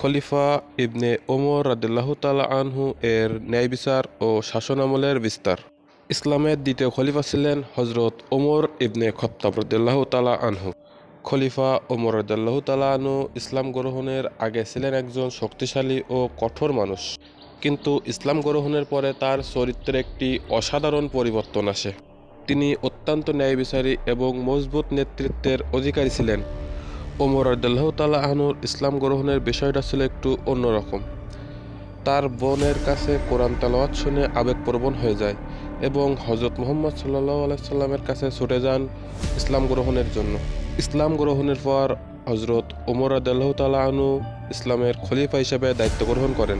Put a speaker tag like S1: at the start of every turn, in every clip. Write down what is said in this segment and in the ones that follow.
S1: খলিফা ইবনে ওমর রাদিয়াল্লাহু তাআলা আনহু এর ন্যায় বিচার ও শাসনামলের বিস্তার। ইসলামের দ্বিতীয় খলিফা ছিলেন হজরত ওমর ইবনে খাত্তাব রাদিয়াল্লাহু তাআলা আনহু। খলিফা ওমর রাদিয়াল্লাহু তাআলা আনহু ইসলাম গ্রহণের আগে ছিলেন একজন শক্তিশালী ও কঠোর মানুষ, কিন্তু ইসলাম গ্রহণের পরে তার চরিত্রে একটি অসাধারণ পরিবর্তন আসে। তিনি অত্যন্ত ন্যায়বিচারী এবং মজবুত নেতৃত্বের অধিকারী ছিলেন। ওমর রাদিয়াল্লাহু তাআলা আনহুর ইসলাম গ্রহণের বিষয়টা ছিল একটু অন্যরকম। তার বোনের কাছে কোরআন তেলাওয়াত শুনে আবেগপ্রবণ হয়ে যায় এবং হজরত মুহাম্মদ সাল্লাল্লাহু আলাইহি সাল্লামের কাছে ছুটে যান ইসলাম গ্রহণের জন্য। ইসলাম গ্রহণের পর হজরত ওমর রাদিয়াল্লাহু তাআলা আনহু ইসলামের খলিফা হিসেবে দায়িত্ব গ্রহণ করেন।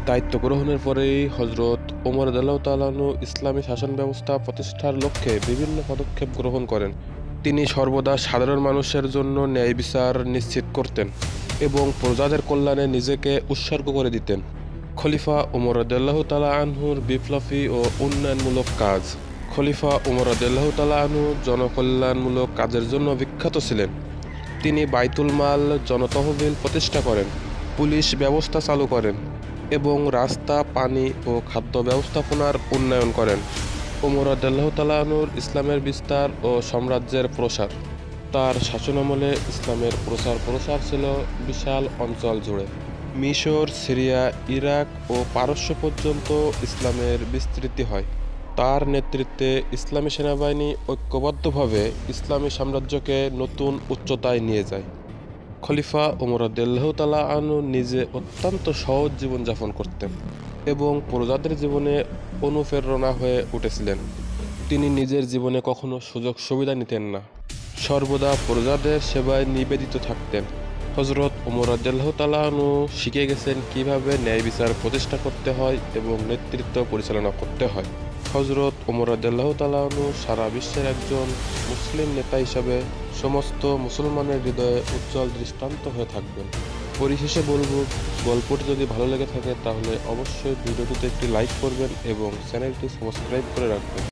S1: দায়িত্ব গ্রহণের পরেই হজরত ওমর রাদিয়াল্লাহু তাআলা আনহু ইসলামী শাসন ব্যবস্থা প্রতিষ্ঠার লক্ষ্যে বিভিন্ন পদক্ষেপ গ্রহণ করেন। তিনি সর্বদা সাধারণ মানুষের জন্য ন্যায় বিচার নিশ্চিত করতেন এবং প্রজাদের কল্যাণে নিজেকে উৎসর্গ করে দিতেন। খলিফা ওমর রাদিয়াল্লাহু তাআলা আনহুর বিপ্লবী ও উন্নয়নমূলক কাজ। খলিফা ওমর রাদিয়াল্লাহু তাআলা আনহু জনকল্যাণমূলক কাজের জন্য বিখ্যাত ছিলেন। তিনি বাইতুল মাল, জনতহবিল প্রতিষ্ঠা করেন, পুলিশ ব্যবস্থা চালু করেন এবং রাস্তা, পানি ও খাদ্য ব্যবস্থাপনার উন্নয়ন করেন। ওমর রাদিয়াল্লাহু তাআলা আনহুর ইসলামের বিস্তার ও সাম্রাজ্যের প্রসার। তার শাসনামলে ইসলামের প্রসার ছিল বিশাল অঞ্চল জুড়ে। মিশর, সিরিয়া, ইরাক ও পারস্য পর্যন্ত ইসলামের বিস্তৃতি হয়। তার নেতৃত্বে ইসলামী সেনাবাহিনী ঐক্যবদ্ধভাবে ইসলামী সাম্রাজ্যকে নতুন উচ্চতায় নিয়ে যায়। খলিফা ওমর রাদিয়াল্লাহু তাআলা আনহু নিজে অত্যন্ত সহজ জীবনযাপন করতেন এবং প্রজাদের জীবনে অনুপ্রেরণা হয়ে উঠেছিলেন। তিনি নিজের জীবনে কখনো সুযোগ সুবিধা নিতেন না, সর্বদা প্রজাদের সেবায় নিবেদিত থাকতেন। হজরত ওমর রাদিয়াল্লাহু তাআলা আনহু শিখে গেছেন কিভাবে ন্যায় বিচার প্রতিষ্ঠা করতে হয় এবং নেতৃত্ব পরিচালনা করতে হয়। হজরত ওমর রাদিয়াল্লাহু তাআলা আনহু সারা বিশ্বের একজন মুসলিম নেতা হিসাবে সমস্ত মুসলমানের হৃদয়ে উজ্জ্বল দৃষ্টান্ত হয়ে থাকবেন। পরিশেষে বলবো, গল্পটি যদি ভালো লেগে থাকে তাহলে অবশ্যই ভিডিওটিতে একটি লাইক করবেন এবং চ্যানেলটি সাবস্ক্রাইব করে রাখবেন।